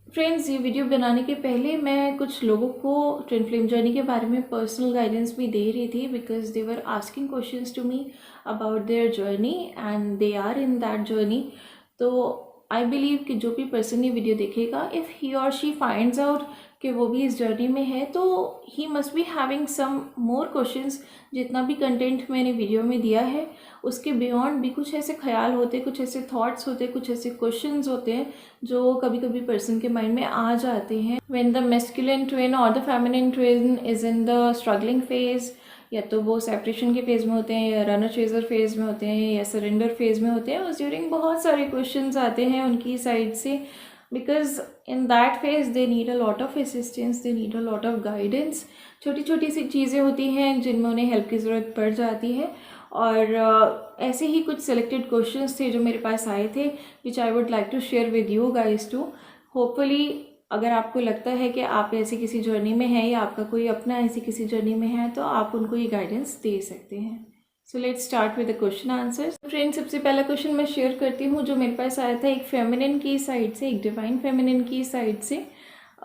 Friends, ये video बनाने के पहले मैं कुछ लोगों को ट्विन फ्लेम जर्नी के बारे में पर्सनल गाइडेंस भी दे रही थी, because they were asking questions to me about their journey and they are in that journey. तो आई बिलीव कि जो भी पर्सन ये वीडियो देखेगा, इफ़ ही और शी फाइंड्स आउट कि वो भी इस जर्नी में है, तो he must be having some more questions. जितना भी कंटेंट मैंने वीडियो में दिया है उसके बियॉन्ड भी कुछ ऐसे ख्याल होते, कुछ ऐसे थॉट्स होते, कुछ ऐसे क्वेश्चंस होते हैं जो कभी कभी पर्सन के माइंड में आ जाते हैं व्हेन द मैस्कुलिन ट्विन और the feminine twin is in the struggling phase. या तो वो सेपरेशन के फेज़ में होते हैं, या रनर चेजर फेज़ में होते हैं, या सरेंडर फेज़ में होते हैं। उस ड्यूरिंग बहुत सारे क्वेश्चंस आते हैं उनकी साइड से, because in that phase they need a lot of assistance, they need a lot of guidance. छोटी छोटी सी चीज़ें होती हैं जिनमें उन्हें हेल्प की ज़रूरत पड़ जाती है। और ऐसे ही कुछ सेलेक्टेड क्वेश्चंस थे जो मेरे पास आए थे, which I would like to share with you guys too. Hopefully अगर आपको लगता है कि आप ऐसी किसी जर्नी में हैं या आपका कोई अपना ऐसी किसी जर्नी में है, तो आप उनको ये गाइडेंस दे सकते हैं। So let's start with the question answers. Friend, सबसे पहला क्वेश्चन मैं शेयर करती हूँ जो मेरे पास आया था एक फेमिनिन की साइड से, एक डिवाइन फेमिनिन की साइड से।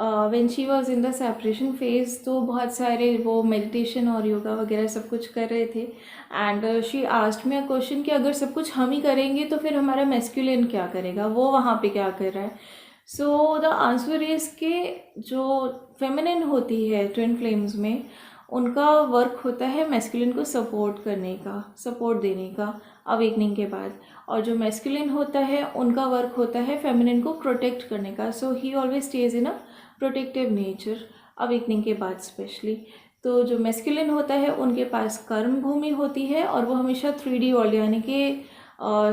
When she was in the separation phase, तो बहुत सारे वो मेडिटेशन और योगा वगैरह सब कुछ कर रहे थे। And she asked me a question कि अगर सब कुछ हम ही करेंगे तो फिर हमारा मैस्कुलिन क्या करेगा, वो वहाँ पे क्या कर रहा है। सो द आंसर इज़ के जो फेमिनिन होती है ट्विन फ्लेम्स में, उनका वर्क होता है मैस्कुलिन को सपोर्ट करने का, सपोर्ट देने का अवेकनिंग के बाद। और जो मैस्कुलिन होता है उनका वर्क होता है फेमिनिन को प्रोटेक्ट करने का। So he always stays in a protective nature awakening के बाद स्पेशली। तो जो मैस्कुलिन होता है उनके पास कर्म भूमि होती है, और वो हमेशा 3D वर्ल्ड यानी कि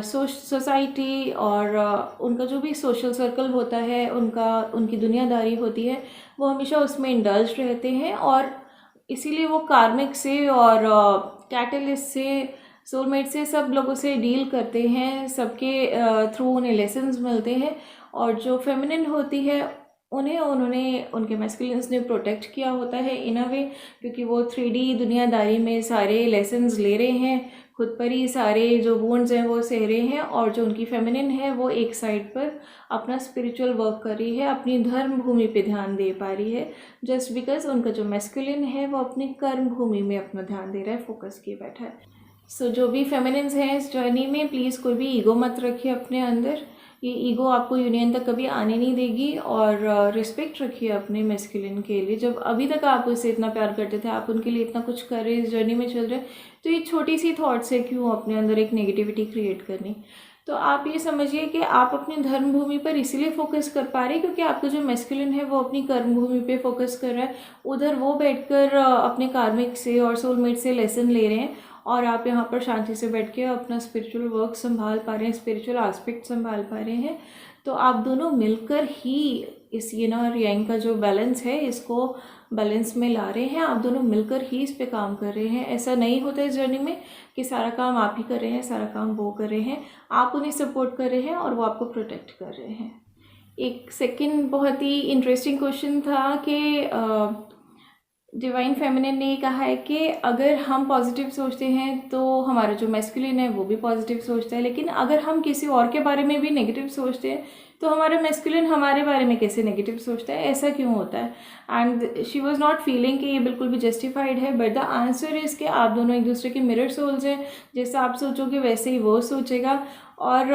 सोसाइटी और उनका जो भी सोशल सर्कल होता है, उनकी दुनियादारी होती है, वो हमेशा उसमें इंडल्ज रहते हैं। और इसीलिए वो कार्मिक से और कैटलिस्ट से, सोलमेट से, सब लोगों से डील करते हैं, सबके थ्रू उन्हें लेसन्स मिलते हैं। और जो फेमिनिन होती है उन्होंने उनके मैस्कुलिन्स ने प्रोटेक्ट किया होता है इन अ वे, क्योंकि वो 3D दुनियादारी में सारे लेसन्स ले रहे हैं, खुद पर ही सारे जो वुंड्स हैं वो सह रहे हैं। और जो उनकी फेमिनिन है वो एक साइड पर अपना स्पिरिचुअल वर्क कर रही है, अपनी धर्म भूमि पे ध्यान दे पा रही है, जस्ट बिकॉज उनका जो मैस्कुलिन है वो अपनी कर्म भूमि में अपना ध्यान दे रहा है, फोकस किए बैठा है। सो जो भी फेमिनिन्स हैं इस जर्नी में, प्लीज़ कोई भी ईगो मत रखिए अपने अंदर। ये ईगो आपको यूनियन तक कभी आने नहीं देगी। और रिस्पेक्ट रखिए अपने मैस्कुलिन के लिए। जब अभी तक आप उससे इतना प्यार करते थे, आप उनके लिए इतना कुछ कर रहे हैं, इस जर्नी में चल रहे हैं, तो ये छोटी सी थॉट्स है क्यों अपने अंदर एक नेगेटिविटी क्रिएट करनी। तो आप ये समझिए कि आप अपनी धर्म भूमि पर इसीलिए फोकस कर पा रहे हैं क्योंकि आपका जो मैस्कुलिन है वो अपनी कर्म भूमि पे फोकस कर रहा है। उधर वो बैठकर अपने कार्मिक से और सोलमेट से लेसन ले रहे हैं, और आप यहाँ पर शांति से बैठ के अपना स्पिरिचुअल वर्क संभाल पा रहे हैं, स्पिरिचुअल एस्पेक्ट संभाल पा रहे हैं। तो आप दोनों मिलकर ही इस यिन और यांग का जो बैलेंस है, इसको बैलेंस में ला रहे हैं। आप दोनों मिलकर ही इस पे काम कर रहे हैं। ऐसा नहीं होता इस जर्नी में कि सारा काम आप ही कर रहे हैं, सारा काम वो कर रहे हैं। आप उन्हें सपोर्ट कर रहे हैं और वो आपको प्रोटेक्ट कर रहे हैं। एक सेकंड बहुत ही इंटरेस्टिंग क्वेश्चन था कि डिवाइन फेमिनिन ने कहा है कि अगर हम पॉजिटिव सोचते हैं तो हमारा जो मैस्कुलिन है वो भी पॉजिटिव सोचता है, लेकिन अगर हम किसी और के बारे में भी नेगेटिव सोचते हैं तो हमारा मैस्कुलिन हमारे बारे में कैसे नेगेटिव सोचता है, ऐसा क्यों होता है। And she was not feeling कि ये बिल्कुल भी जस्टिफाइड है, बट द आंसर इज़ कि आप दोनों एक दूसरे के मिरर सोल्स हैं। जैसा आप सोचोगे वैसे ही वो सोचेगा। और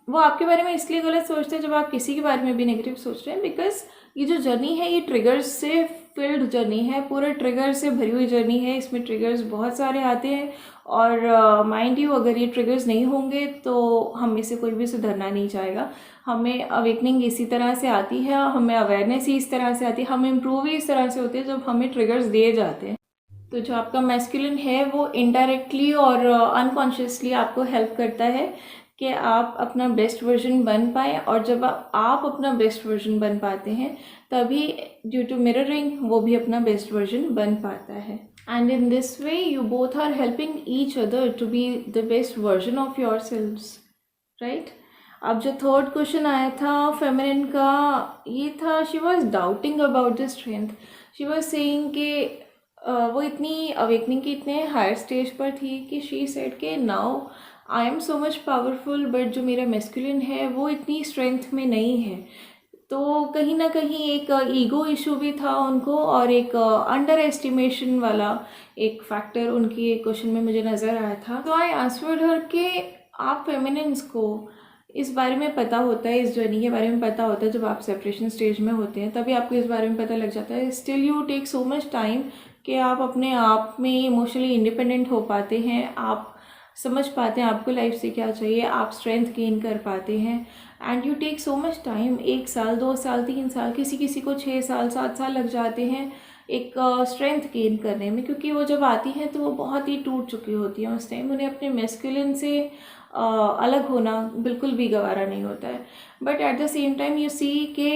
वो आपके बारे में इसलिए गलत सोचते हैं जब आप किसी के बारे में भी नेगेटिव सोच रहे हैं, बिकॉज ये जो जर्नी है ये ट्रिगर्स से फिल्ड जर्नी है, पूरे ट्रिगर से भरी हुई जर्नी है। इसमें ट्रिगर्स बहुत सारे आते हैं, और माइंड यू अगर ये ट्रिगर्स नहीं होंगे तो हम में से कोई भी सुधरना नहीं चाहेगा। हमें अवेकनिंग इसी तरह से आती है, हमें अवेयरनेस ही इस तरह से आती है, हम इम्प्रूव ही इस तरह से होते हैं जब हमें ट्रिगर्स दिए जाते हैं। तो जो आपका मैस्कुलिन है वो इनडायरेक्टली और अनकॉन्शियसली आपको हेल्प करता है कि आप अपना बेस्ट वर्जन बन पाएँ। और जब आप अपना बेस्ट वर्जन बन पाते हैं तभी ड्यू टू मिररिंग वो भी अपना बेस्ट वर्जन बन पाता है। And in this way you both are helping each other to be the best version of yourselves, right. अब जो थर्ड क्वेश्चन आया था फेमिनिन का, ये था she was doubting about the strength. She was saying कि वो इतनी अवेकनिंग की इतने हायर स्टेज पर थी कि शी सेड के now I am so much powerful, but जो मेरा मैस्कुलिन है वो इतनी स्ट्रेंथ में नहीं है। तो कहीं ना कहीं एक ईगो इशू भी था उनको, और एक अंडर एस्टिमेशन वाला एक फैक्टर उनकी क्वेश्चन में मुझे नज़र आया था। तो आई आंसर्ड हर कि आप फेमिनिन्स को इस बारे में पता होता है, इस जर्नी के बारे में पता होता है, जब आप सेपरेशन स्टेज में होते हैं तभी आपको इस बारे में पता लग जाता है। Still you take so much time कि आप अपने आप में इमोशनली इंडिपेंडेंट हो पाते हैं, आप समझ पाते हैं आपको लाइफ से क्या चाहिए, आप स्ट्रेंथ गेन कर पाते हैं। And you take so much time, 1 साल 2 साल 3 साल, किसी किसी को 6 साल 7 साल लग जाते हैं एक स्ट्रेंथ गेन करने में, क्योंकि वो जब आती हैं तो वो बहुत ही टूट चुकी होती हैं उस टाइम, उन्हें अपने मैस्कुलिन से अलग होना बिल्कुल भी गवारा नहीं होता है। But at the same time you see कि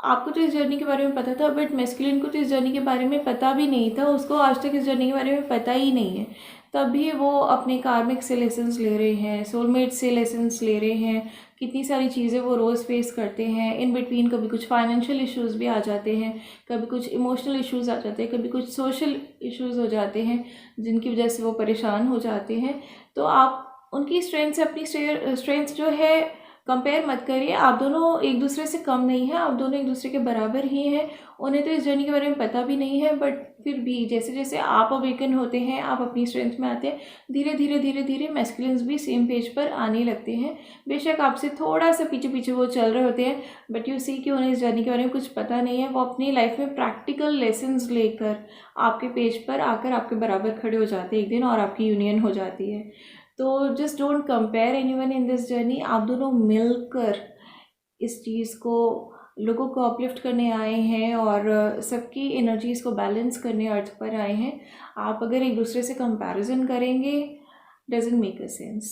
आपको तो इस जर्नी के बारे में पता था, बट मैस्कुलिन को तो इस जर्नी के बारे में पता भी नहीं था, उसको आज तक इस जर्नी के बारे में पता ही नहीं है। तब भी वो अपने कार्मिक से लेसन्स ले रहे हैं, सोलमेट से लेसन्स ले रहे हैं, कितनी सारी चीज़ें वो रोज़ फेस करते हैं। इन बिटवीन कभी कुछ फाइनेंशियल इश्यूज़ भी आ जाते हैं, कभी कुछ इमोशनल इश्यूज़ आ जाते हैं, कभी कुछ सोशल इश्यूज़ हो जाते हैं जिनकी वजह से वो परेशान हो जाते हैं। तो आप उनकी स्ट्रेंथ से अपनी स्ट्रेंथ जो है कंपेयर मत करिए। आप दोनों एक दूसरे से कम नहीं हैं, आप दोनों एक दूसरे के बराबर ही हैं। उन्हें तो इस जर्नी के बारे में पता भी नहीं है, बट फिर भी जैसे जैसे आप अवेकन होते हैं, आप अपनी स्ट्रेंथ में आते हैं, धीरे धीरे धीरे धीरे मैस्कुलिन्स भी सेम पेज पर आने लगते हैं। बेशक आपसे थोड़ा सा पीछे पीछे वो चल रहे होते हैं, बट यू सी कि उन्हें इस जर्नी के बारे में कुछ पता नहीं है। वो अपनी लाइफ में प्रैक्टिकल लेसन्स लेकर आपके पेज पर आकर आपके बराबर खड़े हो जाते हैं एक दिन, और आपकी यूनियन हो जाती है। तो just don't compare anyone in this journey. आप दोनों मिलकर इस चीज़ को, लोगों को अपलिफ्ट करने आए हैं और सबकी एनर्जीज़ को बैलेंस करने अर्थ पर आए हैं। आप अगर एक दूसरे से कंपैरिजन करेंगे, doesn't make a sense.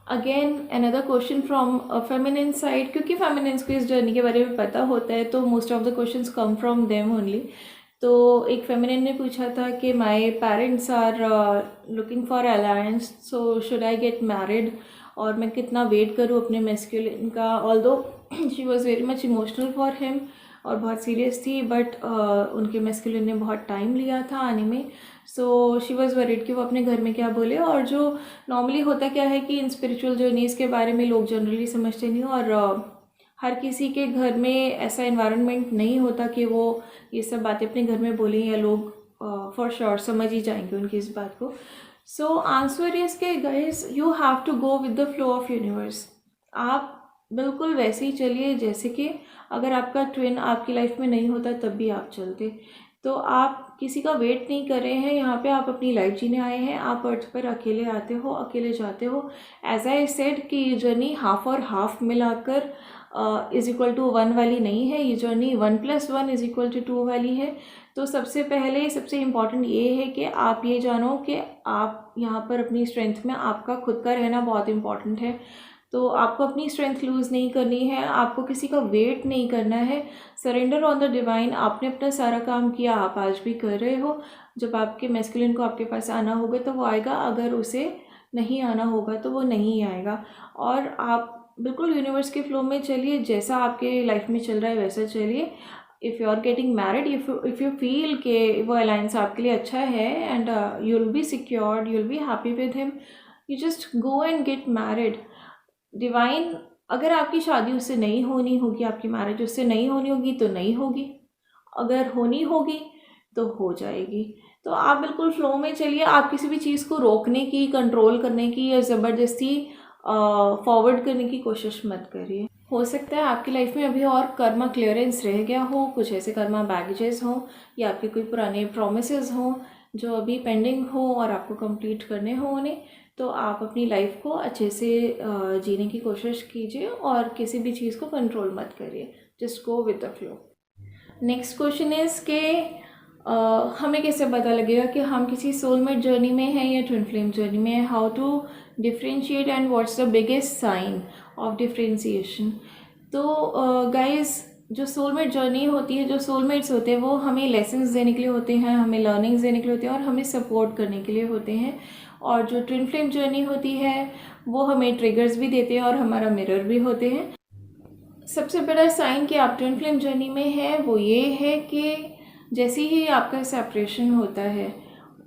Again another question from feminine side, क्योंकि फेमिनिन्स को इस जर्नी के बारे में पता होता है तो most of the questions come from them only. तो एक फेमिनिन ने पूछा था कि my parents are looking for alliance, so should I get married, और मैं कितना वेट करूँ अपने मैस्कुलिन का। Although she was very much emotional for him और बहुत सीरियस थी, बट उनके मैस्कुलिन ने बहुत टाइम लिया था आने में। सो शी वॉज़ वरीड कि वो अपने घर में क्या बोले। और जो नॉर्मली होता क्या है कि इन स्पिरिचुअल जर्नीज़ के बारे में लोग जनरली समझते नहीं, और हर किसी के घर में ऐसा इन्वायरमेंट नहीं होता कि वो ये सब बातें अपने घर में बोलें, या लोग फॉर श्योर समझ ही जाएंगे उनकी इस बात को। सो आंसर इज के guys, you have to go with the flow of universe. आप बिल्कुल वैसे ही चलिए जैसे कि अगर आपका ट्विन आपकी लाइफ में नहीं होता तब भी आप चलते। तो आप किसी का वेट नहीं कर रहे हैं, यहाँ पे आप अपनी लाइफ जीने आए हैं। आप अर्थ पर अकेले आते हो, अकेले जाते हो। एज आई सेड कि ये जर्नी हाफ और हाफ मिलाकर इज इक्वल टू 1 वाली नहीं है, ये जर्नी 1+1 इज इक्वल टू 2 वाली है। तो सबसे पहले सबसे इम्पॉर्टेंट ये है कि आप ये जानो कि आप यहाँ पर अपनी स्ट्रेंथ में आपका खुद का रहना बहुत इम्पॉर्टेंट है। तो आपको अपनी स्ट्रेंथ लूज़ नहीं करनी है, आपको किसी का वेट नहीं करना है। Surrender on the divine. आपने अपना सारा काम किया, आप आज भी कर रहे हो। जब आपके मैस्कुलिन को आपके पास आना होगा तो वो आएगा, अगर उसे नहीं आना होगा तो वो नहीं आएगा। और आप बिल्कुल यूनिवर्स के फ्लो में चलिए, जैसा आपके लाइफ में चल रहा है वैसा चलिए। If you are getting married, if you feel कि वो अलायंस आपके लिए अच्छा है and you will be secured, you will be happy with him, you just go and get married. Divine, अगर आपकी शादी उससे नहीं होनी होगी, आपकी मैरिज उससे नहीं होनी होगी तो नहीं होगी, अगर होनी होगी तो हो जाएगी। तो आप बिल्कुल फ्लो में चलिए। आप किसी भी चीज़ को रोकने की, कंट्रोल करने की या ज़बरदस्ती फॉरवर्ड करने की कोशिश मत करिए। हो सकता है आपकी लाइफ में अभी और कर्मा क्लियरेंस रह गया हो, कुछ ऐसे कर्मा बैगेजेस हों, या आपके कोई पुराने प्रोमिसेस हों जो अभी पेंडिंग हो और आपको कंप्लीट करने हो उन्हें। तो आप अपनी लाइफ को अच्छे से जीने की कोशिश कीजिए और किसी भी चीज़ को कंट्रोल मत करिए, just go with the flow. Next question is कि हमें कैसे पता लगेगा कि हम किसी सोलमेट जर्नी में हैं या ट्विन फ्लेम जर्नी में हैं। How to differentiate and what's the biggest sign of differentiation. तो गाइस, जो सोलमेट जर्नी होती है, जो सोलमेट्स होते हैं वो हमें लेसन्स देने के लिए होते हैं, हमें लर्निंग्स देने के लिए होते हैं और हमें सपोर्ट करने के लिए होते हैं। और जो ट्विन फ्लेम जर्नी होती है वो हमें ट्रिगर्स भी देते हैं और हमारा मिरर भी होते हैं। सबसे बड़ा साइन कि आप ट्विन फ्लेम जर्नी में हैं वो ये है कि जैसे ही आपका सेपरेशन होता है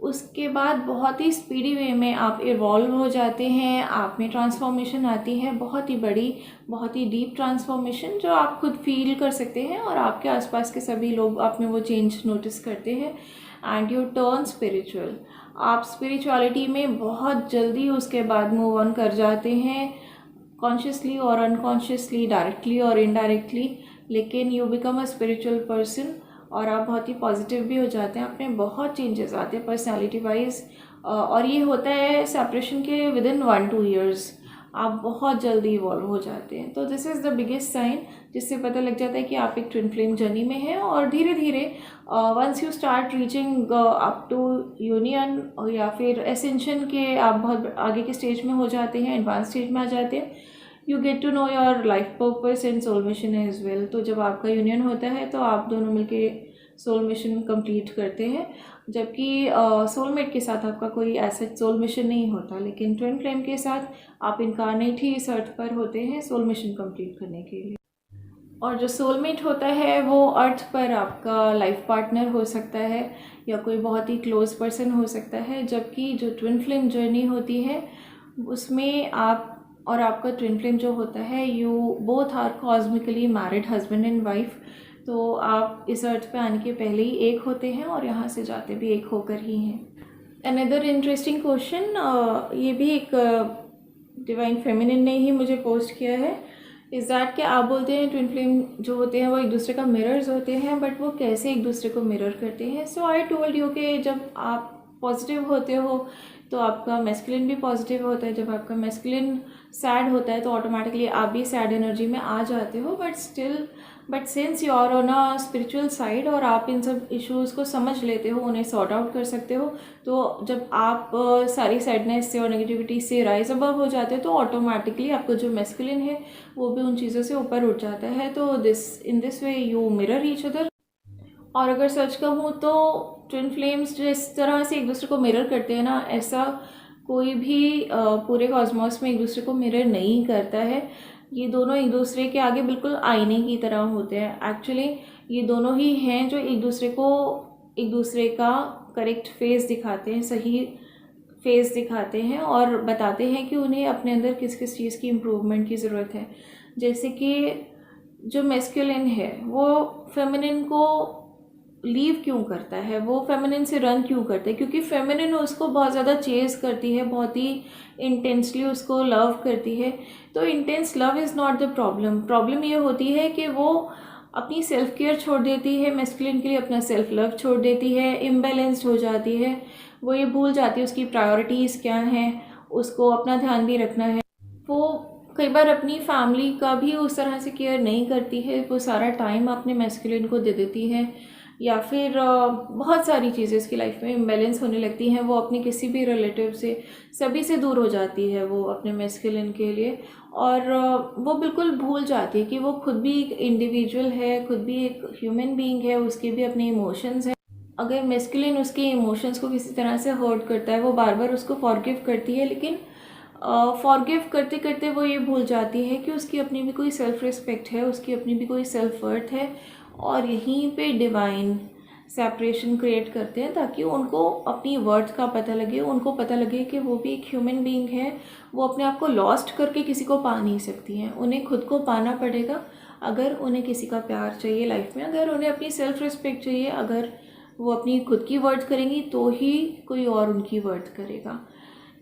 उसके बाद बहुत ही स्पीडी वे में आप इवॉल्व हो जाते हैं, आप में ट्रांसफॉर्मेशन आती है, बहुत ही बड़ी, बहुत ही डीप ट्रांसफॉर्मेशन जो आप खुद फील कर सकते हैं और आपके आसपास के सभी लोग आप में वो चेंज नोटिस करते हैं। एंड यू टर्न स्पिरिचुअल, आप स्पिरिचुअलिटी में बहुत जल्दी उसके बाद मूव ऑन कर जाते हैं, कॉन्शियसली और अनकॉन्शियसली, डायरेक्टली और इनडायरेक्टली, लेकिन you become a spiritual person और आप बहुत ही पॉजिटिव भी हो जाते हैं, आप में बहुत चेंजेस आते हैं पर्सनालिटी वाइज। और ये होता है सेपरेशन के विद इन 1-2 ईयर्स, आप बहुत जल्दी इवॉल्व हो जाते हैं। तो this is the biggest sign जिससे पता लग जाता है कि आप एक ट्विन फ्लेम जर्नी में हैं। और धीरे धीरे once you start reaching up to union या फिर एसेंशन के, आप बहुत आगे के स्टेज में हो जाते हैं, एडवांस स्टेज में आ जाते हैं, you get to know your life purpose and soul mission as well. तो जब आपका यूनियन होता है तो आप दोनों मिलके सोल मिशन कंप्लीट करते हैं, जबकि सोलमेट के साथ आपका कोई ऐसा सोल मिशन नहीं होता, लेकिन ट्विन फ्लेम के साथ आप इनकारनेट ही इस अर्थ पर होते हैं सोल मिशन कंप्लीट करने के लिए। और जो सोलमेट होता है वो अर्थ पर आपका लाइफ पार्टनर हो सकता है या कोई बहुत ही क्लोज पर्सन हो सकता है, जबकि जो ट्विन फ्लेम जर्नी होती है उसमें आप और आपका ट्विन फ्लेम जो होता है, you both are cosmically married husband and wife. तो आप इस अर्थ पे आने के पहले ही एक होते हैं और यहाँ से जाते भी एक होकर ही हैं। अनदर इंटरेस्टिंग क्वेश्चन, ये भी एक डिवाइन फेमिनिन ने ही मुझे पोस्ट किया है, इज़ दैट कि आप बोलते हैं ट्विन फ्लेम जो होते हैं वो एक दूसरे का मिरर्स होते हैं, बट वो कैसे एक दूसरे को मिरर करते हैं। सो आई टोल्ड यू कि जब आप पॉजिटिव होते हो तो आपका मैस्कुलिन भी पॉजिटिव होता है, जब आपका मैस्कुलिन सैड होता है तो ऑटोमेटिकली आप भी सैड एनर्जी में आ जाते हो। But since you are on a spiritual side और आप इन सब इश्यूज़ को समझ लेते हो, उन्हें सॉर्ट आउट कर सकते हो, तो जब आप सारी सैडनेस से और नेगेटिविटी से राइज अबव हो जाते हो तो ऑटोमेटिकली आपका जो मैस्कुलिन है वो भी उन चीज़ों से ऊपर उठ जाता है। तो इन this way you mirror each other. और अगर सच कहूँ तो ट्विन फ्लेम्स जिस तरह से एक दूसरे को मिरर करते हैं ना, ऐसा कोई भी पूरे कॉस्मॉस में एक दूसरे को मिरर नहीं करता है। ये दोनों एक दूसरे के आगे बिल्कुल आईने की तरह होते हैं। एक्चुअली ये दोनों ही हैं जो एक दूसरे का करेक्ट फेस दिखाते हैं, सही फेस दिखाते हैं और बताते हैं कि उन्हें अपने अंदर किस किस चीज़ की इम्प्रूवमेंट की ज़रूरत है। जैसे कि जो मैस्कुलिन है वो फेमिनिन को लीव क्यों करता है, वो फेमिनिन से रन क्यों करता है, क्योंकि फेमिनिन उसको बहुत ज़्यादा चेज़ करती है, बहुत ही इंटेंसली उसको लव करती है। तो intense love is not the problem ये होती है कि वो अपनी सेल्फ केयर छोड़ देती है, मैस्कुलिन के लिए अपना सेल्फ लव छोड़ देती है, इम्बैलेंस्ड हो जाती है, वो ये भूल जाती है उसकी प्रायोरिटीज़ क्या हैं, उसको अपना ध्यान भी रखना है। वो कई बार अपनी फैमिली का भी उस तरह से केयर नहीं करती है, वो सारा टाइम अपने मैस्कुलिन को दे देती है, या फिर बहुत सारी चीज़ें उसकी लाइफ में इम्बैलेंस होने लगती हैं, वो अपने किसी भी रिलेटिव से सभी से दूर हो जाती है वो अपने मैस्कुलिन के लिए। और वो बिल्कुल भूल जाती है कि वो खुद भी एक इंडिविजुअल है, खुद भी एक ह्यूमन बीइंग है, उसके भी अपने इमोशंस हैं। अगर मैस्कुलिन उसके इमोशंस को किसी तरह से हर्ट करता है, वो बार बार उसको फॉरगिव करती है, लेकिन फॉरगिव करते करते वो ये भूल जाती है कि उसकी अपनी भी कोई सेल्फ रिस्पेक्ट है, उसकी अपनी भी कोई सेल्फ वर्थ है। और यहीं पे डिवाइन सेपरेशन क्रिएट करते हैं ताकि उनको अपनी वर्थ का पता लगे, उनको पता लगे कि वो भी एक ह्यूमन बीइंग है, वो अपने आप को लॉस्ट करके किसी को पा नहीं सकती हैं, उन्हें खुद को पाना पड़ेगा। अगर उन्हें किसी का प्यार चाहिए लाइफ में, अगर उन्हें अपनी सेल्फ रिस्पेक्ट चाहिए, अगर वो अपनी खुद की वर्थ करेंगी तो ही कोई और उनकी वर्थ करेगा।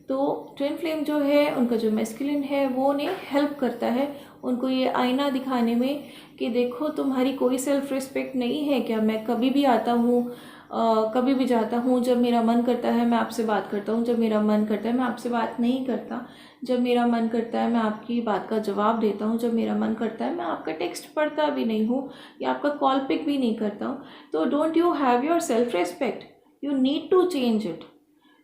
तो ट्विन फ्लेम जो है, उनका जो मैस्कुलिन है वो उन्हें हेल्प करता है, उनको ये आईना दिखाने में कि देखो तुम्हारी कोई सेल्फ रिस्पेक्ट नहीं है क्या, मैं कभी भी आता हूँ, कभी भी जाता हूँ, जब मेरा मन करता है मैं आपसे बात करता हूँ, जब मेरा मन करता है मैं आपसे बात नहीं करता, जब मेरा मन करता है मैं आपकी बात का जवाब देता हूँ, जब मेरा मन करता है मैं आपका टेक्स्ट पढ़ता भी नहीं हूँ या आपका कॉल पिक भी नहीं करता हूँ। तो don't you have your self respect, you need to change it.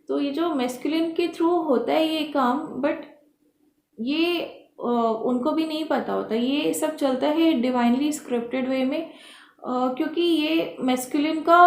तो ये जो मैस्कुलिन के थ्रू होता है ये काम, बट ये उनको भी नहीं पता होता, ये सब चलता है डिवाइनली स्क्रिप्टेड वे में, क्योंकि ये मैस्कुलिन का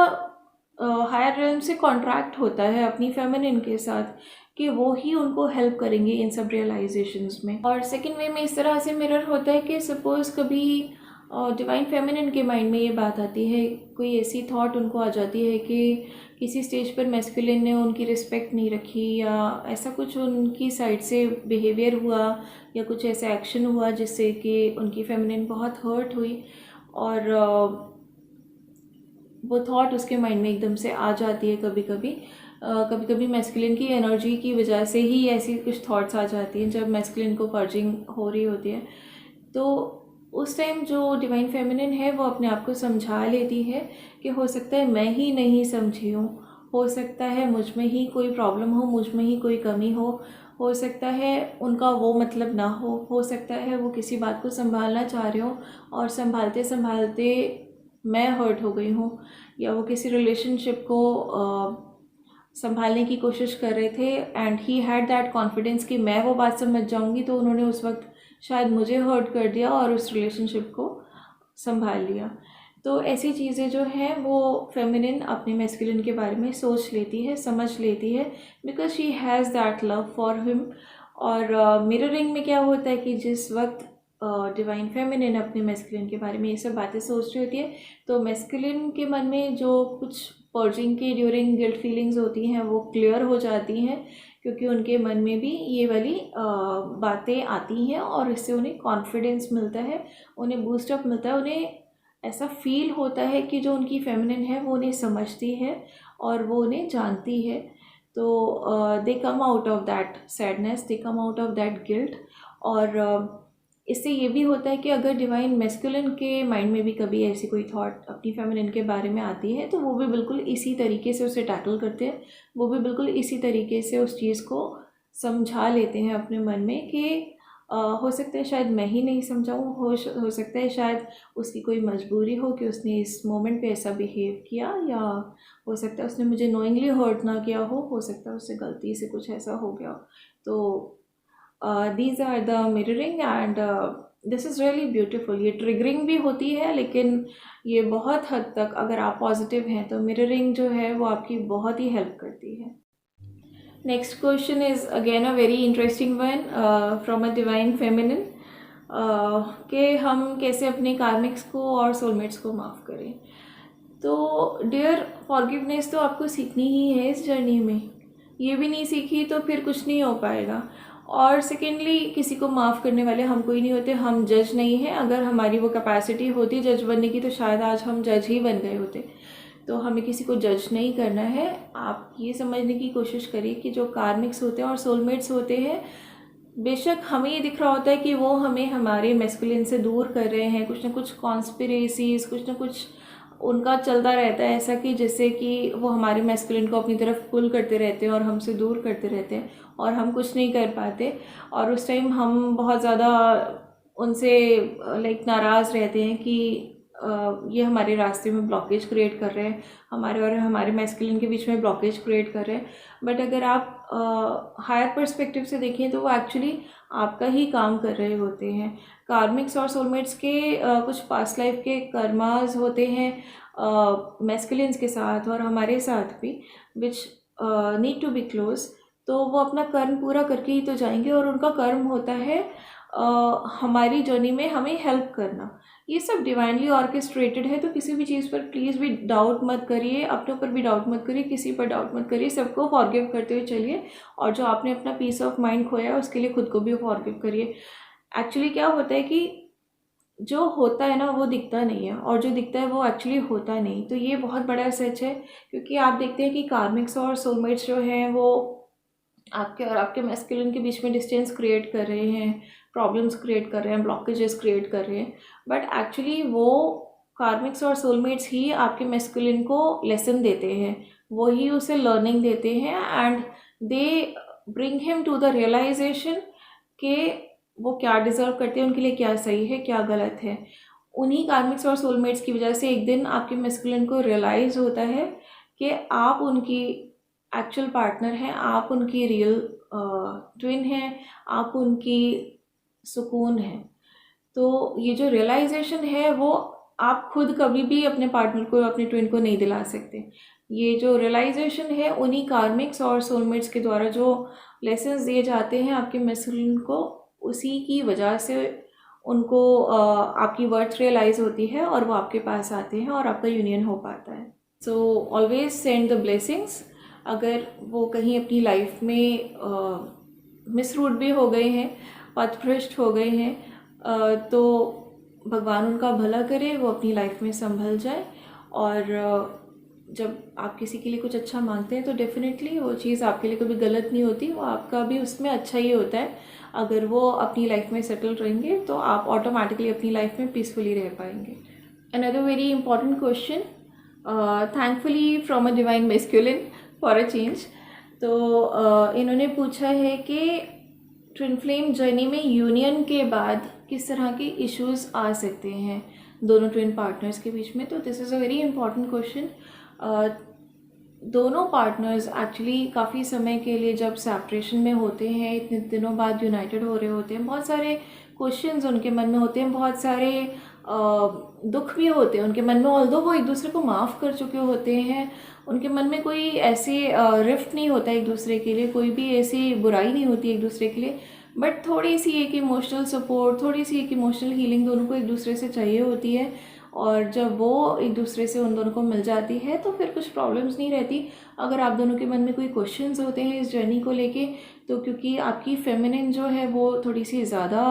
हायर रेल्म से कॉन्ट्रैक्ट होता है अपनी फेमिनिन के साथ कि वो ही उनको हेल्प करेंगे इन सब रियलाइजेशंस में। और सेकंड वे में इस तरह से मिरर होता है कि सपोज़ कभी और डिवाइन फेमिनिन के माइंड में ये बात आती है, कोई ऐसी थॉट उनको आ जाती है कि किसी स्टेज पर मैस्कुलिन ने उनकी रिस्पेक्ट नहीं रखी, या ऐसा कुछ उनकी साइड से बिहेवियर हुआ या कुछ ऐसा एक्शन हुआ जिससे कि उनकी फेमिनिन बहुत हर्ट हुई, और वो थॉट उसके माइंड में एकदम से आ जाती है। कभी कभी मैस्कुलिन की एनर्जी की वजह से ही ऐसी कुछ थॉट्स आ जाती हैं जब मैस्कुलिन को पर्जिंग हो रही होती है। तो उस टाइम जो डिवाइन फेमिनिन है वो अपने आप को समझा लेती है कि हो सकता है मैं ही नहीं समझी हूँ, हो सकता है मुझ में ही कोई प्रॉब्लम हो मुझ में ही कोई कमी हो सकता है उनका वो मतलब ना हो सकता है वो किसी बात को संभालना चाह रहे हो और संभालते संभालते मैं हर्ट हो गई हूँ, या वो किसी रिलेशनशिप को संभालने की कोशिश कर रहे थे and he had that confidence कि मैं वो बात समझ जाऊंगी, तो उन्होंने उस वक्त शायद मुझे हर्ट कर दिया और उस रिलेशनशिप को संभाल लिया। तो ऐसी चीज़ें जो हैं वो फेमिनिन अपने मैस्कुलिन के बारे में सोच लेती है, समझ लेती है, because she has that love for him. और मिररिंग में क्या होता है कि जिस वक्त डिवाइन फेमिनिन अपने मैस्कुलिन के बारे में ये सब बातें सोच रही होती है, तो मैस्कुलिन के मन में जो कुछ पर्जिंग के ड्यूरिंग गिल्ट फीलिंग्स होती हैं वो क्लियर हो जाती हैं, क्योंकि उनके मन में भी ये वाली बातें आती हैं और इससे उन्हें कॉन्फिडेंस मिलता है, उन्हें बूस्टअप मिलता है, उन्हें ऐसा फील होता है कि जो उनकी फेमिनिन है वो उन्हें समझती है और वो उन्हें जानती है। तो they come out of that sadness, they come out of that guilt. और इससे ये भी होता है कि अगर डिवाइन मैस्कुलिन के माइंड में भी कभी ऐसी कोई थॉट अपनी फेमिनिन के बारे में आती है तो वो भी बिल्कुल इसी तरीके से उसे टैकल करते हैं, वो भी बिल्कुल इसी तरीके से उस चीज़ को समझा लेते हैं अपने मन में कि हो सकता है शायद मैं ही नहीं समझाऊँ, हो सकता है शायद उसकी कोई मजबूरी हो कि उसने इस मोमेंट पे ऐसा बिहेव किया, या हो सकता है उसने मुझे नोइंगली हर्ट ना किया हो सकता है उससे गलती से कुछ ऐसा हो गया। तो these are the mirroring and this is really beautiful। ये ट्रिगरिंग भी होती है, लेकिन ये बहुत हद तक अगर आप पॉजिटिव हैं तो मिररिंग जो है वो आपकी बहुत ही हेल्प करती है। Next question is again a very interesting one from a divine feminine, कि हम कैसे अपने कार्मिक्स को और सोलमेट्स को माफ़ करें। तो डियर, फॉरगिवनेस तो आपको सीखनी ही है इस जर्नी में, ये भी नहीं सीखी तो फिर कुछ नहीं हो पाएगा। और सेकेंडली, किसी को माफ़ करने वाले हम कोई नहीं होते, हम जज नहीं हैं। अगर हमारी वो कैपेसिटी होती जज बनने की तो शायद आज हम जज ही बन गए होते। तो हमें किसी को जज नहीं करना है। आप ये समझने की कोशिश करिए कि जो कार्मिक्स होते हैं और सोलमेट्स होते हैं, बेशक हमें ये दिख रहा होता है कि वो हमें हमारे मैस्कुलिन से दूर कर रहे हैं, कुछ ना कुछ कॉन्स्पिरेसीज, कुछ ना कुछ उनका चलता रहता है ऐसा कि जिससे कि वो हमारे मैस्कुलिन को अपनी तरफ पुल करते रहते हैं और हमसे दूर करते रहते हैं और हम कुछ नहीं कर पाते। और उस टाइम हम बहुत ज़्यादा उनसे लाइक नाराज़ रहते हैं कि ये हमारे रास्ते में ब्लॉकेज क्रिएट कर रहे हैं, हमारे और हमारे मैस्कुलिन के बीच में ब्लॉकेज क्रिएट कर रहे हैं। बट अगर आप हायर पर्सपेक्टिव से देखें तो वो एक्चुअली आपका ही काम कर रहे होते हैं। कार्मिक्स और सोलमेट्स के कुछ पास्ट लाइफ के कर्मास होते हैं मैस्कुलिन्स के साथ और हमारे साथ भी, which need to be close. तो वो अपना कर्म पूरा करके ही तो जाएंगे और उनका कर्म होता है हमारी जर्नी में हमें हेल्प करना। ये सब डिवाइनली ऑर्केस्ट्रेटेड है, तो किसी भी चीज़ पर प्लीज़ भी डाउट मत करिए, अपने ऊपर भी डाउट मत करिए, किसी पर डाउट मत करिए, सबको फॉरगिव करते हुए चलिए। और जो आपने अपना पीस ऑफ माइंड खोया है उसके लिए खुद को भी फॉरगिव करिए। एक्चुअली क्या होता है कि जो होता है ना वो दिखता नहीं है, और जो दिखता है वो एक्चुअली होता नहीं। तो ये बहुत बड़ा सच है, क्योंकि आप देखते हैं कि कार्मिक्स और सोलमेट्स जो हैं वो आपके और आपके मैस्कुलिन के बीच में डिस्टेंस क्रिएट कर रहे हैं, प्रॉब्लम्स क्रिएट कर रहे हैं, ब्लॉकेजेस क्रिएट कर रहे हैं। बट एक्चुअली वो कार्मिक्स और सोलमेट्स ही आपके मैस्कुलिन को लेसन देते हैं, वो ही उसे लर्निंग देते हैं, and they bring him to the realization कि वो क्या डिज़र्व करते हैं, उनके लिए क्या सही है क्या गलत है। उन्हीं कार्मिक्स और सोलमेट्स की वजह से एक दिन आपके मैस्कुलिन को रियलाइज़ होता है कि आप उनकी एक्चुअल पार्टनर हैं, आप उनकी रियल ट्विन हैं, आप उनकी सुकून हैं। तो ये जो रियलाइजेशन है वो आप खुद कभी भी अपने पार्टनर को, अपने ट्विन को नहीं दिला सकते। ये जो रियलाइजेशन है उन्हीं कार्मिक्स और सोलमेट्स के द्वारा जो लेसन्स दिए जाते हैं आपके मैस्कुलिन को, उसी की वजह से उनको आपकी वर्थ रियलाइज़ होती है और वो आपके पास आते हैं और आपका यूनियन हो पाता है। So always send the blessings. अगर वो कहीं अपनी लाइफ में मिस रूट भी हो गए हैं, पथभ्रष्ट हो गए हैं, तो भगवान उनका भला करे, वो अपनी लाइफ में संभल जाए। और जब आप किसी के लिए कुछ अच्छा मांगते हैं तो डेफिनेटली वो चीज़ आपके लिए कभी गलत नहीं होती, वो आपका भी उसमें अच्छा ही होता है। अगर वो अपनी लाइफ में सेटल रहेंगे तो आप ऑटोमेटिकली अपनी लाइफ में पीसफुली रह पाएंगे। Another very important question, thankfully from a divine masculine for a change. तो इन्होंने पूछा है कि ट्विन फ्लेम जर्नी में यूनियन के बाद किस तरह के इश्यूज आ सकते हैं दोनों ट्विन पार्टनर्स के बीच में। तो this is a very important question. दोनों पार्टनर्स एक्चुअली काफ़ी समय के लिए जब सेपरेशन में होते हैं, इतने दिनों बाद यूनाइटेड हो रहे होते हैं, बहुत सारे क्वेश्चंस उनके मन में होते हैं, बहुत सारे दुख भी होते हैं उनके मन में। ऑल्दो वो एक दूसरे को माफ़ कर चुके होते हैं, उनके मन में कोई ऐसे रिफ्ट नहीं होता एक दूसरे के लिए, कोई भी ऐसी बुराई नहीं होती एक दूसरे के लिए, बट थोड़ी सी एक इमोशनल सपोर्ट, थोड़ी सी एक इमोशनल हीलिंग दोनों को एक दूसरे से चाहिए होती है। और जब वो एक दूसरे से उन दोनों को मिल जाती है तो फिर कुछ प्रॉब्लम्स नहीं रहती। अगर आप दोनों के मन में कोई क्वेश्चंस होते हैं इस जर्नी को लेके, तो क्योंकि आपकी फेमिनिन जो है वो थोड़ी सी ज़्यादा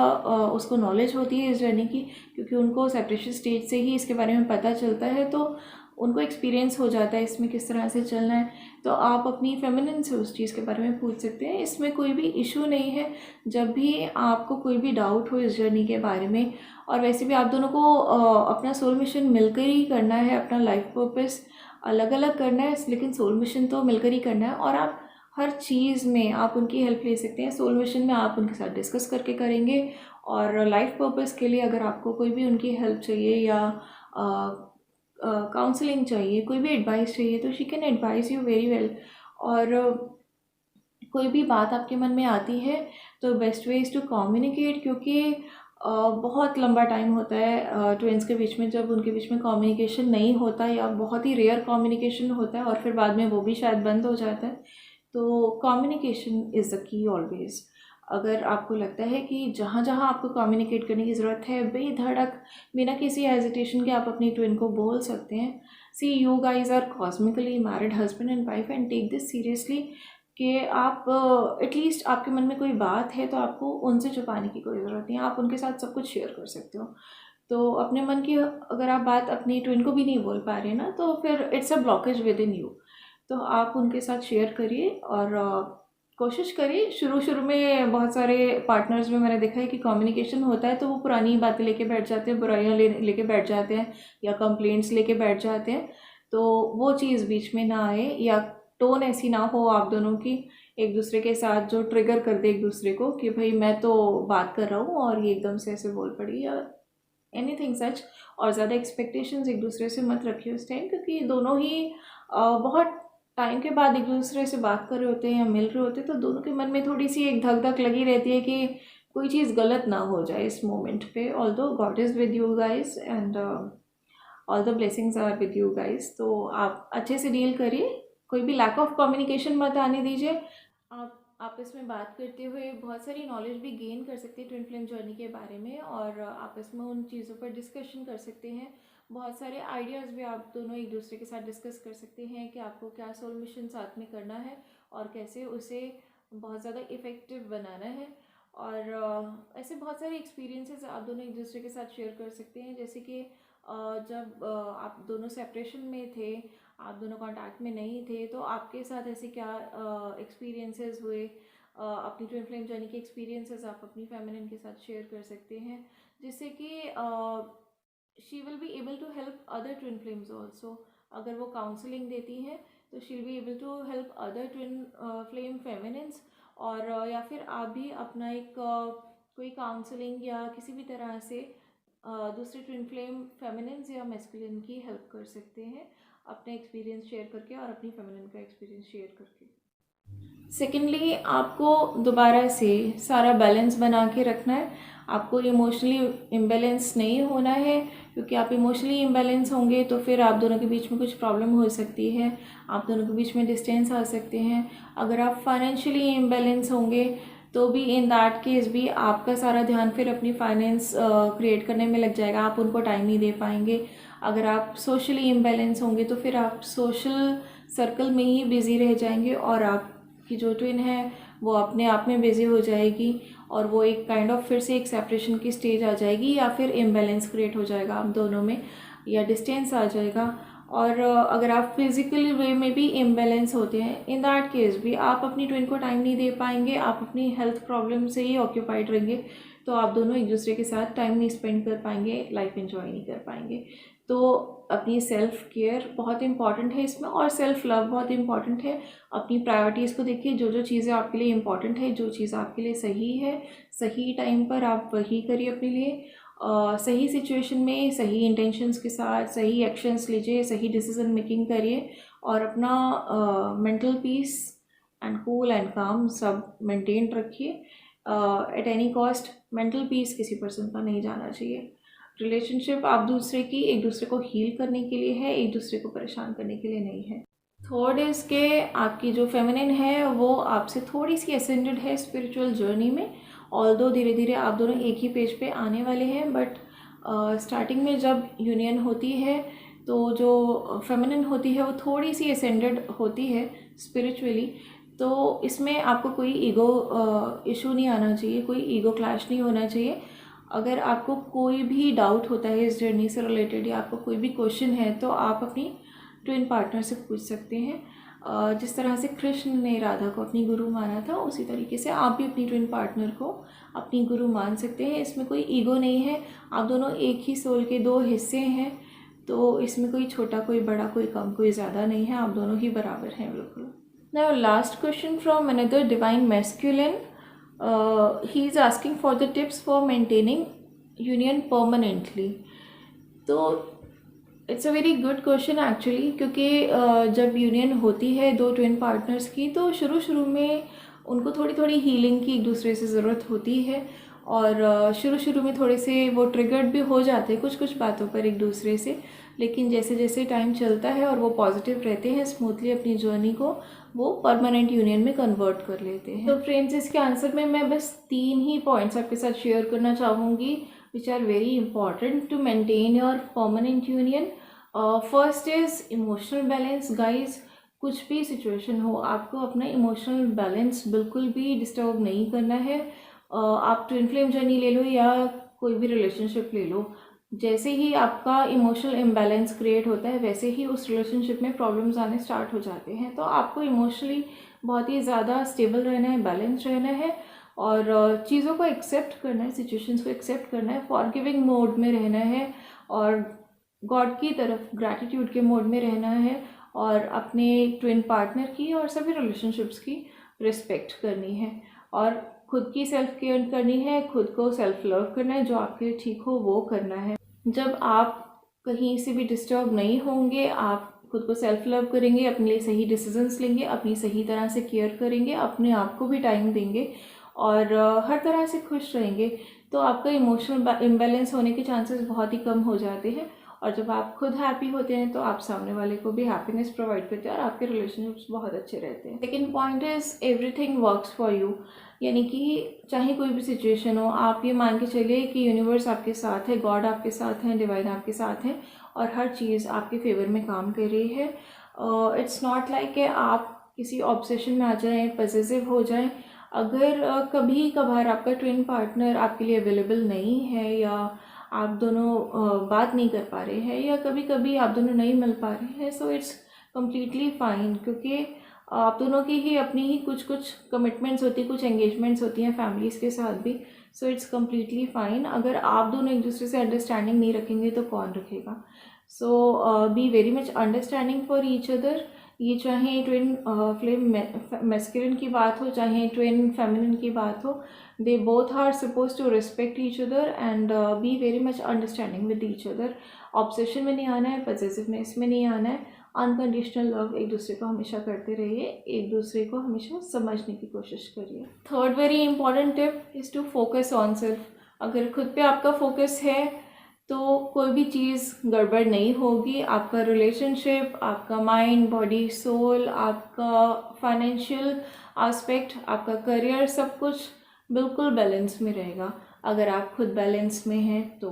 उसको नॉलेज होती है इस जर्नी की, क्योंकि उनको सेपरेशन स्टेज से ही इसके बारे में पता चलता है, तो उनको एक्सपीरियंस हो जाता है इसमें किस तरह से चलना है। तो आप अपनी फेमिनिन से उस चीज़ के बारे में पूछ सकते हैं, इसमें कोई भी इशू नहीं है। जब भी आपको कोई भी डाउट हो इस जर्नी के बारे में, और वैसे भी आप दोनों को अपना सोल मिशन मिलकर ही करना है, अपना लाइफ पर्पस अलग अलग करना है, लेकिन सोल मिशन तो मिलकर ही करना है। और आप हर चीज़ में आप उनकी हेल्प ले सकते हैं। सोल मिशन में आप उनके साथ डिस्कस करके करेंगे, और लाइफ पर्पस के लिए अगर आपको कोई भी उनकी हेल्प चाहिए या काउंसलिंग चाहिए, कोई भी एडवाइस चाहिए, तो she can advice you very well. और कोई भी बात आपके मन में आती है तो best way is to communicate, क्योंकि बहुत लंबा टाइम होता है ट्विन्स के बीच में जब उनके बीच में कम्युनिकेशन नहीं होता, या बहुत ही रेयर कम्युनिकेशन होता है और फिर बाद में वो भी शायद बंद हो जाता है। तो communication is the key always. अगर आपको लगता है कि जहाँ जहाँ आपको कम्युनिकेट करने की ज़रूरत है, बेधड़क बिना किसी हेजिटेशन के आप अपनी ट्विन को बोल सकते हैं। See you guys are cosmically married husband and wife, and take this seriously कि आप एटलीस्ट आपके मन में कोई बात है तो आपको उनसे छुपाने की कोई ज़रूरत नहीं है, आप उनके साथ सब कुछ शेयर कर सकते हो। तो अपने मन की अगर आप बात अपनी ट्विन को भी नहीं बोल पा रहे ना, तो फिर it's a blockage with in you. तो आप उनके साथ शेयर करिए, और कोशिश करिए। शुरू शुरू में बहुत सारे पार्टनर्स में मैंने देखा है कि कम्युनिकेशन होता है तो वो पुरानी बातें लेके बैठ जाते हैं, बुराइयाँ लेके बैठ जाते हैं, या कंप्लेंट्स लेके बैठ जाते हैं। तो वो चीज़ बीच में ना आए, या टोन ऐसी ना हो आप दोनों की एक दूसरे के साथ जो ट्रिगर कर दे एक दूसरे को कि भाई मैं तो बात कर रहा हूँ और ये एकदम से ऐसे बोल पड़ी, या एनीथिंग सच। और ज़्यादा एक्सपेक्टेशंस एक दूसरे से मत रखिए उस टाइम, क्योंकि दोनों ही बहुत टाइम के बाद एक दूसरे से बात कर रहे होते हैं या मिल रहे होते हैं, तो दोनों के मन में थोड़ी सी एक धक धक लगी रहती है कि कोई चीज़ गलत ना हो जाए इस मोमेंट पे। Although God is with you guys, and all the blessings are with you guys. तो आप अच्छे से डील करिए, कोई भी लैक ऑफ कम्युनिकेशन मत आने दीजिए। आप आपस में बात करते हुए बहुत सारी नॉलेज भी गेन कर सकते हैं ट्विन फ्लेम जर्नी के बारे में, और आपस में उन चीज़ों पर डिस्कशन कर सकते हैं। बहुत सारे आइडियाज़ भी आप दोनों एक दूसरे के साथ डिस्कस कर सकते हैं कि आपको क्या सोल मिशन साथ में करना है और कैसे उसे बहुत ज़्यादा इफ़ेक्टिव बनाना है। और ऐसे बहुत सारे एक्सपीरियंसेस आप दोनों एक दूसरे के साथ शेयर कर सकते हैं, जैसे कि जब आप दोनों सेपरेशन में थे, आप दोनों कांटेक्ट में नहीं थे, तो आपके साथ ऐसे क्या एक्सपीरियंसेस हुए। अपनी ट्विन फ्लेम जर्नी के एक्सपीरियंसेस आप अपनी फेमिनिन के साथ शेयर कर सकते हैं, जिससे कि she will be able to help other twin flames also. अगर वो काउंसलिंग देती हैं तो she will be able to help other twin flame feminines. और या फिर आप भी अपना एक कोई काउंसलिंग या किसी भी तरह से दूसरे ट्विन फ्लेम फेमिनिन्स या मैस्कुलिन की हेल्प कर सकते हैं, अपने एक्सपीरियंस शेयर करके और अपनी फेमिनिन का एक्सपीरियंस शेयर करके। सेकेंडली, आपको दोबारा से सारा बैलेंस बना के रखना है। आपको इमोशनली इम्बैलेंस नहीं होना है, क्योंकि आप इमोशनली इम्बैलेंस होंगे तो फिर आप दोनों के बीच में कुछ प्रॉब्लम हो सकती है, आप दोनों के बीच में डिस्टेंस आ सकते हैं। अगर आप फाइनेंशियली इम्बैलेंस होंगे तो भी इन दैट केस भी आपका सारा ध्यान फिर अपनी फाइनेंस क्रिएट करने में लग जाएगा, आप उनको टाइम नहीं दे पाएंगे। अगर आप सोशली इम्बैलेंस होंगे तो फिर आप सोशल सर्कल में ही बिज़ी रह जाएंगे और आपकी जो ट्विन है वो अपने आप में बिज़ी हो जाएगी और वो एक काइंड ऑफ फिर से एक सेपरेशन की स्टेज आ जाएगी या फिर इम्बैलेंस क्रिएट हो जाएगा आप दोनों में, या डिस्टेंस आ जाएगा। और अगर आप फिज़िकल वे में भी इम्बैलेंस होते हैं, इन दैट केस भी आप अपनी ट्विन को टाइम नहीं दे पाएंगे, आप अपनी हेल्थ प्रॉब्लम से ही ऑक्यूपाइड रहेंगे, तो आप दोनों एक दूसरे के साथ टाइम नहीं स्पेंड कर पाएंगे, लाइफ एंजॉय नहीं कर पाएंगे। तो अपनी सेल्फ केयर बहुत इंपॉर्टेंट है इसमें, और सेल्फ लव बहुत इंपॉर्टेंट है। अपनी प्रायोरिटीज़ को देखिए, जो जो चीज़ें आपके लिए इंपॉर्टेंट है, जो चीज़ आपके लिए सही है, सही टाइम पर आप वही करिए अपने लिए। सही सिचुएशन में सही इंटेंशंस के साथ सही एक्शंस लीजिए, सही डिसीजन मेकिंग करिए और अपना mental peace and cool and काम सब मेंटेन रखिए। At any cost mental peace किसी पर्सन का नहीं जाना चाहिए। रिलेशनशिप आप दूसरे की एक दूसरे को हील करने के लिए है, एक दूसरे को परेशान करने के लिए नहीं है। थर्ड इज़ के आपकी जो फेमिनिन है वो आपसे थोड़ी सी असेंडेड है स्पिरिचुअल जर्नी में, ऑल्दो धीरे धीरे आप दोनों एक ही पेज पे आने वाले हैं, बट स्टार्टिंग में जब यूनियन होती है तो जो फेमिनिन होती है वो थोड़ी सी असेंडेड होती है स्पिरिचुअली। तो इसमें आपको कोई ईगो इशू नहीं आना चाहिए, कोई ईगो क्लैश नहीं होना चाहिए। अगर आपको कोई भी डाउट होता है इस जर्नी से रिलेटेड या आपको कोई भी क्वेश्चन है तो आप अपनी ट्विन पार्टनर से पूछ सकते हैं। जिस तरह से कृष्ण ने राधा को अपनी गुरु माना था, उसी तरीके से आप भी अपनी ट्विन पार्टनर को अपनी गुरु मान सकते हैं। इसमें कोई ईगो नहीं है, आप दोनों एक ही सोल के दो हिस्से हैं, तो इसमें कोई छोटा कोई बड़ा कोई कम कोई ज़्यादा नहीं है, आप दोनों ही बराबर हैं बिल्कुल। Now last question from another divine masculine, he is asking for the tips for maintaining union permanently. तो it's a very good question actually, क्योंकि जब यूनियन होती है दो ट्विन पार्टनर्स की तो शुरू में उनको थोड़ी थोड़ी हीलिंग की एक दूसरे से ज़रूरत होती है, और शुरू में थोड़े से वो ट्रिगर्ड भी हो जाते हैं कुछ बातों पर एक दूसरे से, लेकिन जैसे जैसे टाइम चलता है और वो पॉजिटिव रहते हैं, स्मूथली अपनी जर्नी को वो परमानेंट यूनियन में कन्वर्ट कर लेते हैं। तो फ्रेंड्स, इसके आंसर में मैं बस 3 ही पॉइंट्स आपके साथ शेयर करना चाहूँगी which are very important to maintain your permanent union. First is emotional balance guys. कुछ भी सिचुएशन हो, आपको अपना इमोशनल बैलेंस बिल्कुल भी डिस्टर्ब नहीं करना है। आप ट्विन फ्लेम जर्नी ले लो या कोई भी रिलेशनशिप ले लो, जैसे ही आपका इमोशनल इम्बैलेंस क्रिएट होता है वैसे ही उस रिलेशनशिप में प्रॉब्लम्स आने स्टार्ट हो जाते हैं। तो आपको इमोशनली बहुत ही ज़्यादा स्टेबल रहना है, बैलेंस रहना है और चीज़ों को एक्सेप्ट करना है, सिचुएशंस को एक्सेप्ट करना है, फॉरगिविंग मोड में रहना है और गॉड की तरफ ग्रैटिट्यूड के मोड में रहना है और अपने ट्विन पार्टनर की और सभी रिलेशनशिप्स की रिस्पेक्ट करनी है और खुद की सेल्फ केयर करनी है, खुद को सेल्फ लव करना है, जो आपके लिए ठीक हो वो करना है। जब आप कहीं से भी डिस्टर्ब नहीं होंगे, आप खुद को सेल्फ लव करेंगे, अपने लिए सही डिसीजंस लेंगे, अपनी सही तरह से केयर करेंगे, अपने आप को भी टाइम देंगे और हर तरह से खुश रहेंगे, तो आपका इमोशनल इम्बैलेंस होने के चांसेस बहुत ही कम हो जाते हैं। और जब आप खुद हैप्पी होते हैं तो आप सामने वाले को भी हैप्पीनेस प्रोवाइड करते हैं और आपके रिलेशनशिप्स बहुत अच्छे रहते हैं। Second point is everything works for you, यानी कि चाहे कोई भी सिचुएशन हो, आप ये मान के चलिए कि यूनिवर्स आपके साथ है, गॉड आपके साथ है, डिवाइन आपके साथ है और हर चीज़ आपके फेवर में काम कर रही है। इट्स नॉट लाइक कि आप किसी ऑब्सेशन में आ जाएं, पॉसेसिव हो जाएं। अगर कभी कभार आपका ट्विन पार्टनर आपके लिए अवेलेबल नहीं है या आप दोनों बात नहीं कर पा रहे हैं या कभी कभी आप दोनों नहीं मिल पा रहे हैं, सो इट्स कम्प्लीटली फाइन, क्योंकि आप दोनों की ही अपनी ही कुछ कमिटमेंट्स होती हैं, कुछ एंगेजमेंट्स होती हैं फैमिलीज़ के साथ भी, सो इट्स कम्प्लीटली फाइन। अगर आप दोनों एक दूसरे से अंडरस्टैंडिंग नहीं रखेंगे तो कौन रखेगा। So be very much understanding for each other. ये चाहे ट्विन फ्लेम मैस्कुलिन की बात हो, चाहे ट्विन फेमिनिन की बात हो, they both are suppose to respect each other and be very much understanding with each other. Obsession में नहीं आना है, पॉसेसिवनेस में नहीं आना है, अनकंडीशनल लव एक दूसरे को हमेशा करते रहिए, एक दूसरे को हमेशा समझने की कोशिश करिए। Third very important tip is to focus on self. अगर खुद पे आपका फोकस है तो कोई भी चीज़ गड़बड़ नहीं होगी। आपका रिलेशनशिप, आपका माइंड, बॉडी, सोल, आपका फाइनेंशियल एस्पेक्ट, आपका करियर, सब कुछ बिल्कुल बैलेंस में रहेगा। अगर आप खुद बैलेंस में हैं तो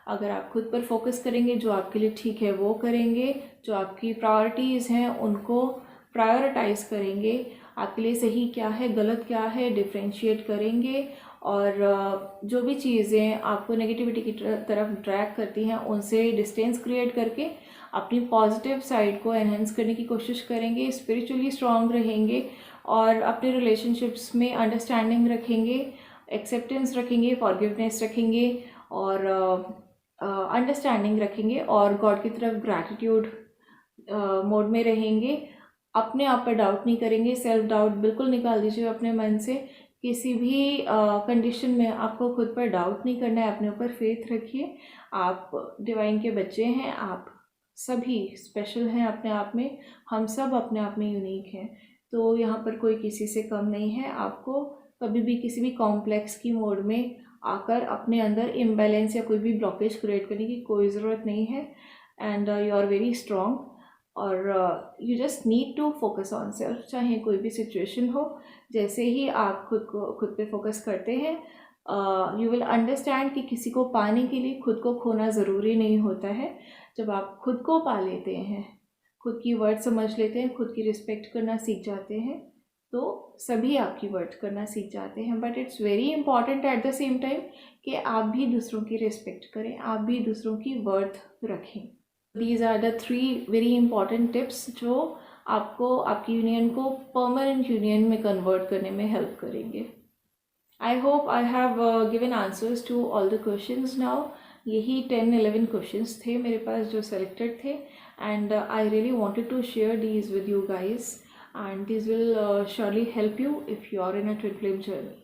अगर आप खुद पर फोकस करेंगे, जो आपके लिए ठीक है वो करेंगे, जो आपकी प्रायोरिटीज़ हैं उनको प्रायोरिटाइज करेंगे, आपके लिए सही क्या है गलत क्या है डिफ्रेंशिएट करेंगे, और जो भी चीज़ें आपको नेगेटिविटी की तरफ ड्रैग करती हैं उनसे डिस्टेंस क्रिएट करके अपनी पॉजिटिव साइड को एनहेंस करने की कोशिश करेंगे, स्पिरिचुअली स्ट्रांग रहेंगे और अपने रिलेशनशिप्स में अंडरस्टैंडिंग रखेंगे, एक्सेप्टेंस रखेंगे, फॉरगिवनेस रखेंगे और अंडरस्टैंडिंग रखेंगे और गॉड की तरफ ग्रैटिट्यूड मोड में रहेंगे। अपने आप पर डाउट नहीं करेंगे, सेल्फ डाउट बिल्कुल निकाल दीजिए अपने मन से। किसी भी कंडीशन में आपको खुद पर डाउट नहीं करना है, अपने ऊपर फेथ रखिए। आप डिवाइन के बच्चे हैं, आप सभी स्पेशल हैं अपने आप में, हम सब अपने आप में यूनिक हैं। तो यहाँ पर कोई किसी से कम नहीं है। आपको कभी भी किसी भी कॉम्प्लेक्स की मोड में आकर अपने अंदर इम्बैलेंस या कोई भी ब्लॉकेज क्रिएट करने की कोई ज़रूरत नहीं है। And you are very strong और you just need to focus on self, चाहे कोई भी सिचुएशन हो। जैसे ही आप खुद पे फोकस करते हैं यू विल अंडरस्टैंड कि किसी को पाने के लिए खुद को खोना ज़रूरी नहीं होता है। जब आप खुद को पा लेते हैं, खुद की वर्ड समझ लेते हैं, खुद की रिस्पेक्ट करना सीख जाते हैं, तो सभी आपकी वर्ड करना सीख जाते हैं। But it's very important at the same time कि आप भी दूसरों की रिस्पेक्ट करें, आप भी दूसरों की वर्थ रखें। These are the 3 very important tips जो आपको आपकी यूनियन को परमानेंट यूनियन में कन्वर्ट करने में हेल्प करेंगे। I hope I have given answers to all the questions now. यही 10-11 क्वेश्चंस थे मेरे पास जो सेलेक्टेड थे, and I really wanted to share these with you guys, and these will surely help you if you are in a twin flame journey.